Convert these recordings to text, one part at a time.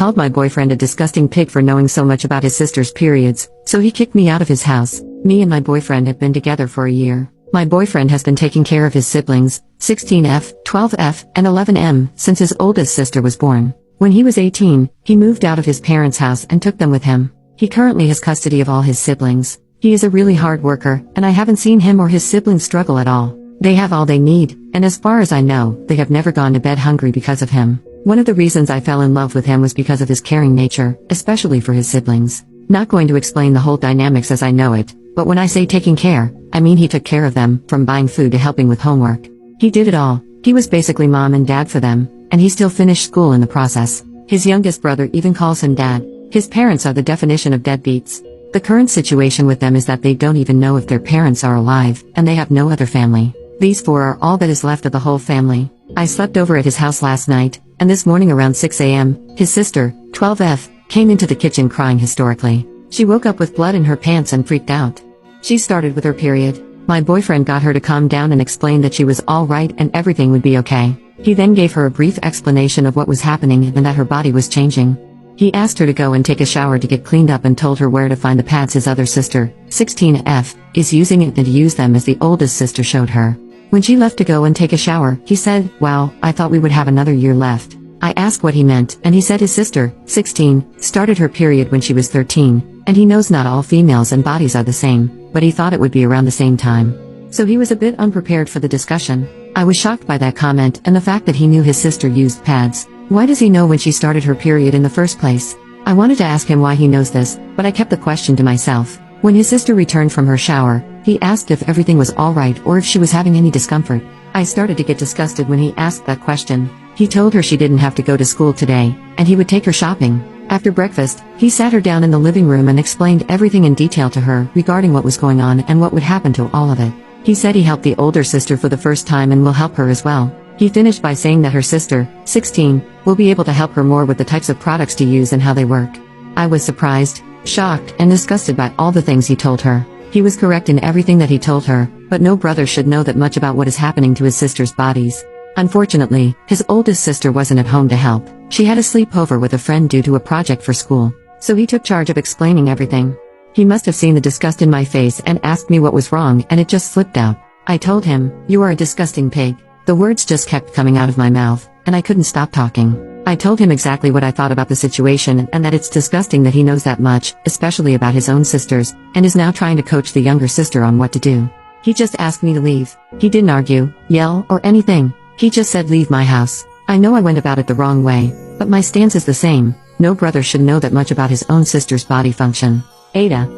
called my boyfriend a disgusting pig for knowing so much about his sister's periods, so he kicked me out of his house. Me and my boyfriend have been together for a year. My boyfriend has been taking care of his siblings, 16F, 12F, and 11M, since his oldest sister was born. When he was 18, he moved out of his parents' house and took them with him. He currently has custody of all his siblings. He is a really hard worker, and I haven't seen him or his siblings struggle at all. They have all they need, and as far as I know, they have never gone to bed hungry because of him. One of the reasons I fell in love with him was because of his caring nature, especially for his siblings. Not going to explain the whole dynamics as I know it, but when I say taking care, I mean he took care of them, from buying food to helping with homework. He did it all. He was basically mom and dad for them, and he still finished school in the process. His youngest brother even calls him dad. His parents are the definition of deadbeats. The current situation with them is that they don't even know if their parents are alive, and they have no other family. These four are all that is left of the whole family. I slept over at his house last night, and this morning around 6 a.m., his sister, 12F, came into the kitchen crying hysterically. She woke up with blood in her pants and freaked out. She started with her period. My boyfriend got her to calm down and explained that she was all right and everything would be okay. He then gave her a brief explanation of what was happening and that her body was changing. He asked her to go and take a shower to get cleaned up and told her where to find the pads his other sister, 16F, is using and to use them as the oldest sister showed her. When she left to go and take a shower, he said, "Wow, I thought we would have another year left." I asked what he meant, and he said his sister, 16, started her period when she was 13, and he knows not all females and bodies are the same, but he thought it would be around the same time. So he was a bit unprepared for the discussion. I was shocked by that comment and the fact that he knew his sister used pads. Why does he know when she started her period in the first place? I wanted to ask him why he knows this, but I kept the question to myself. When his sister returned from her shower, he asked if everything was alright or if she was having any discomfort. I started to get disgusted when he asked that question. He told her she didn't have to go to school today, and he would take her shopping. After breakfast, he sat her down in the living room and explained everything in detail to her regarding what was going on and what would happen to all of it. He said he helped the older sister for the first time and will help her as well. He finished by saying that her sister, 16, will be able to help her more with the types of products to use and how they work. I was surprised, shocked, and disgusted by all the things he told her. He was correct in everything that he told her, but no brother should know that much about what is happening to his sister's bodies. Unfortunately, his oldest sister wasn't at home to help. She had a sleepover with a friend due to a project for school, so he took charge of explaining everything. He must have seen the disgust in my face and asked me what was wrong, and it just slipped out. I told him, "You are a disgusting pig." The words just kept coming out of my mouth, and I couldn't stop talking. I told him exactly what I thought about the situation and that it's disgusting that he knows that much, especially about his own sisters, and is now trying to coach the younger sister on what to do. He just asked me to leave. He didn't argue, yell, or anything. He just said leave my house. I know I went about it the wrong way, but my stance is the same. No brother should know that much about his own sister's body function. Ada.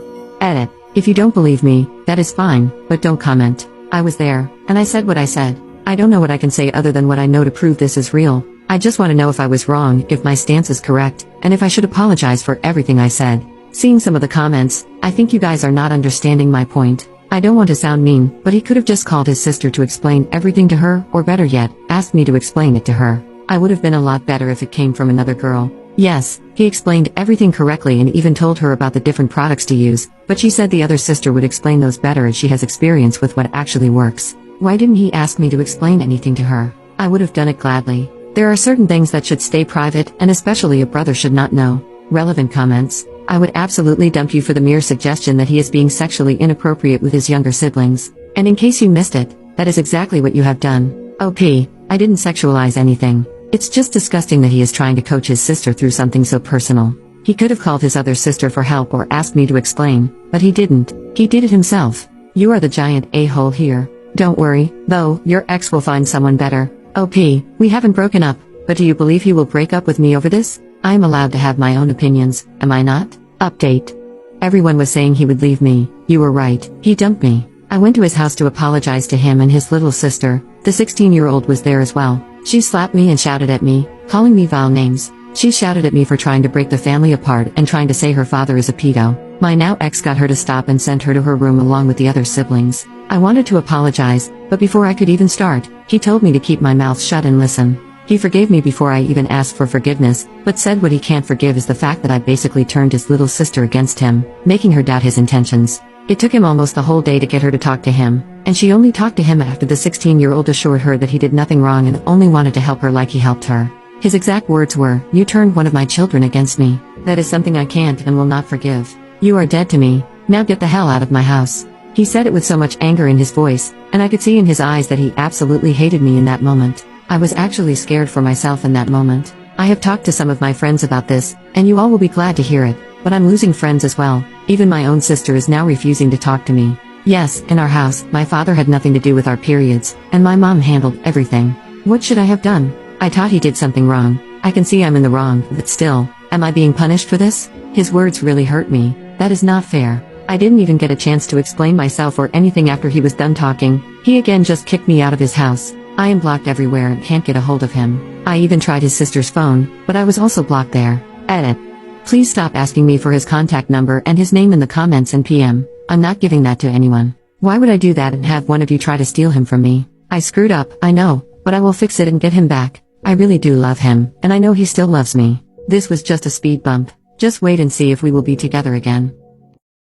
Edit. If you don't believe me, that is fine, but don't comment. I was there, and I said what I said. I don't know what I can say other than what I know to prove this is real. I just want to know if I was wrong, if my stance is correct, and if I should apologize for everything I said. Seeing some of the comments, I think you guys are not understanding my point. I don't want to sound mean, but he could have just called his sister to explain everything to her, or better yet, asked me to explain it to her. I would have been a lot better if it came from another girl. Yes, he explained everything correctly and even told her about the different products to use, but she said the other sister would explain those better as she has experience with what actually works. Why didn't he ask me to explain anything to her? I would have done it gladly. There are certain things that should stay private, and especially a brother should not know. Relevant comments. I would absolutely dump you for the mere suggestion that he is being sexually inappropriate with his younger siblings. And in case you missed it, that is exactly what you have done. OP, I didn't sexualize anything. It's just disgusting that he is trying to coach his sister through something so personal. He could have called his other sister for help or asked me to explain, but he didn't. He did it himself. You are the giant a-hole here. Don't worry, though, your ex will find someone better. OP, we haven't broken up, but do you believe he will break up with me over this? I am allowed to have my own opinions, am I not? Update. Everyone was saying he would leave me. You were right, he dumped me. I went to his house to apologize to him and his little sister. The 16-year-old was there as well. She slapped me and shouted at me, calling me vile names. She shouted at me for trying to break the family apart and trying to say her father is a pedo. My now ex got her to stop and sent her to her room along with the other siblings. I wanted to apologize, but before I could even start, he told me to keep my mouth shut and listen. He forgave me before I even asked for forgiveness, but said what he can't forgive is the fact that I basically turned his little sister against him, making her doubt his intentions. It took him almost the whole day to get her to talk to him, and she only talked to him after the 16-year-old assured her that he did nothing wrong and only wanted to help her like he helped her. His exact words were, "You turned one of my children against me. That is something I can't and will not forgive. You are dead to me. Now get the hell out of my house." He said it with so much anger in his voice, and I could see in his eyes that he absolutely hated me in that moment. I was actually scared for myself in that moment. I have talked to some of my friends about this, and you all will be glad to hear it, but I'm losing friends as well. Even my own sister is now refusing to talk to me. Yes, in our house, my father had nothing to do with our periods, and my mom handled everything. What should I have done? I thought he did something wrong. I can see I'm in the wrong, but still, am I being punished for this? His words really hurt me. That is not fair. I didn't even get a chance to explain myself or anything after he was done talking. He again just kicked me out of his house. I am blocked everywhere and can't get a hold of him. I even tried his sister's phone, but I was also blocked there. Edit. Please stop asking me for his contact number and his name in the comments and PM. I'm not giving that to anyone. Why would I do that and have one of you try to steal him from me? I screwed up, I know, but I will fix it and get him back. I really do love him, and I know he still loves me. This was just a speed bump. Just wait and see if we will be together again.